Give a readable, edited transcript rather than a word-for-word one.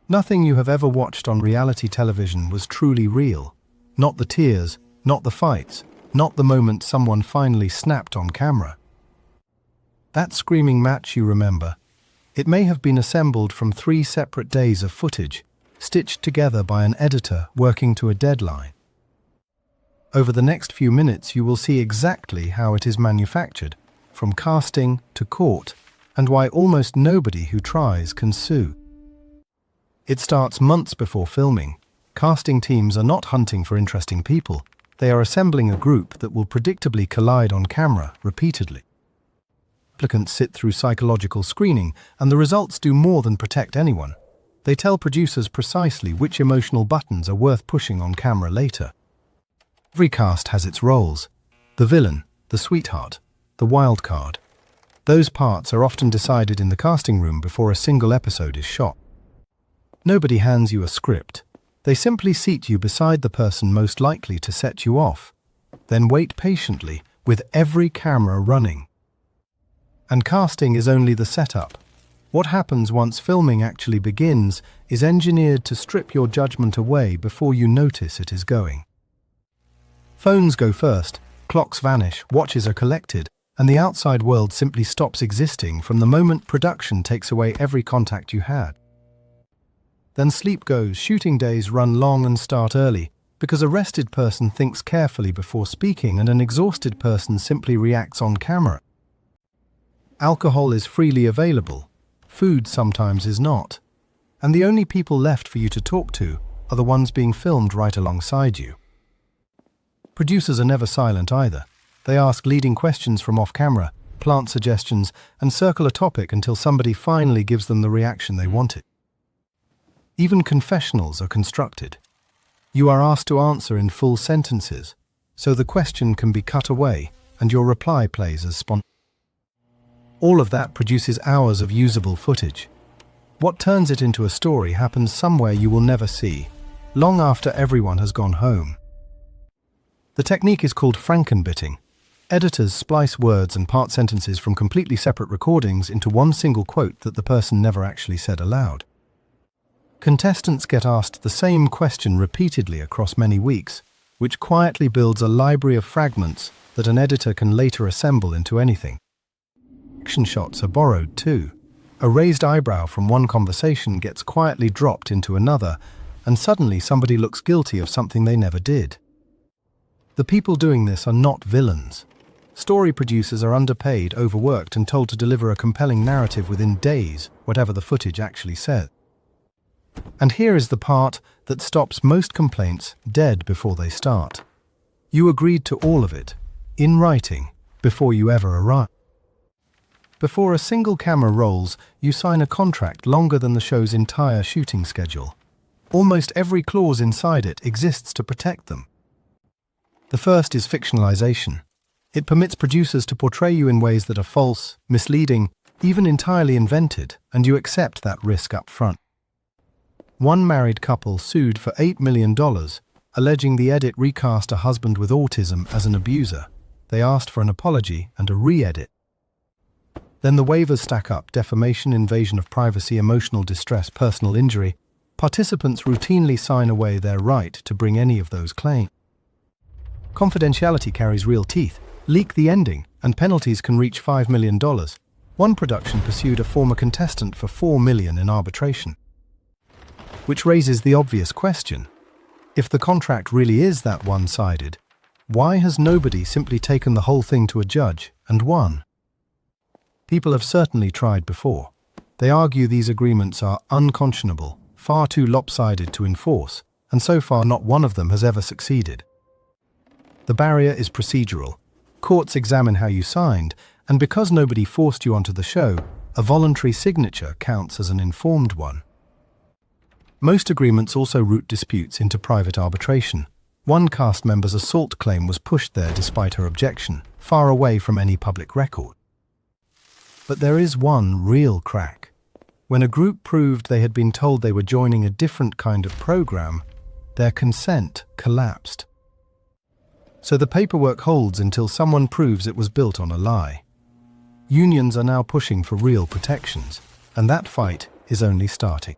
Nothing you have ever watched on reality television was truly real. Not the tears, not the fights, not the moment someone finally snapped on camera. That screaming match you remember, it may have been assembled from 3 separate days of footage, stitched together by an editor working to a deadline. Over the next few minutes you will see exactly how it is manufactured, from casting to court, and why almost nobody who tries can sue. It starts months before filming. Casting teams are not hunting for interesting people. They are assembling a group that will predictably collide on camera repeatedly. Applicants sit through psychological screening, and the results do more than protect anyone. They tell producers precisely which emotional buttons are worth pushing on camera later. Every cast has its roles: the villain, the sweetheart, the wild card. Those parts are often decided in the casting room before a single episode is shot. Nobody hands you a script. They simply seat you beside the person most likely to set you off, then wait patiently with every camera running. And casting is only the setup. What happens once filming actually begins is engineered to strip your judgment away before you notice it is going. Phones go first, clocks vanish, watches are collected, and the outside world simply stops existing from the moment production takes away every contact you had. Then sleep goes, shooting days run long and start early, because a rested person thinks carefully before speaking and an exhausted person simply reacts on camera. Alcohol is freely available, food sometimes is not, and the only people left for you to talk to are the ones being filmed right alongside you. Producers are never silent either. They ask leading questions from off-camera, plant suggestions, and circle a topic until somebody finally gives them the reaction they wanted. Even confessionals are constructed. You are asked to answer in full sentences, so the question can be cut away and your reply plays as spontaneous. All of that produces hours of usable footage. What turns it into a story happens somewhere you will never see, long after everyone has gone home. The technique is called Franken-Bidding. Editors splice words and part sentences from completely separate recordings into one single quote that the person never actually said aloud. Contestants get asked the same question repeatedly across many weeks, which quietly builds a library of fragments that an editor can later assemble into anything. Action shots are borrowed too. A raised eyebrow from one conversation gets quietly dropped into another, and suddenly somebody looks guilty of something they never did. The people doing this are not villains. Story producers are underpaid, overworked, and told to deliver a compelling narrative within days, whatever the footage actually said. And here is the part that stops most complaints dead before they start. You agreed to all of it, in writing, before you ever arrive. Before a single camera rolls, you sign a contract longer than the show's entire shooting schedule. Almost every clause inside it exists to protect them. The first is fictionalization. It permits producers to portray you in ways that are false, misleading, even entirely invented, and you accept that risk up front. One married couple sued for $8 million, alleging the edit recast a husband with autism as an abuser. They asked for an apology and a re-edit. Then the waivers stack up: defamation, invasion of privacy, emotional distress, personal injury. Participants routinely sign away their right to bring any of those claims. Confidentiality carries real teeth. Leak the ending, and penalties can reach $5 million. One production pursued a former contestant for $4 million in arbitration. Which raises the obvious question: if the contract really is that one-sided, why has nobody simply taken the whole thing to a judge and won? People have certainly tried before. They argue these agreements are unconscionable, far too lopsided to enforce, and so far not one of them has ever succeeded. The barrier is procedural. Courts examine how you signed, and because nobody forced you onto the show, a voluntary signature counts as an informed one. Most agreements also route disputes into private arbitration. One cast member's assault claim was pushed there despite her objection, far away from any public record. But there is one real crack. When a group proved they had been told they were joining a different kind of program, their consent collapsed. So the paperwork holds until someone proves it was built on a lie. Unions are now pushing for real protections, and that fight is only starting.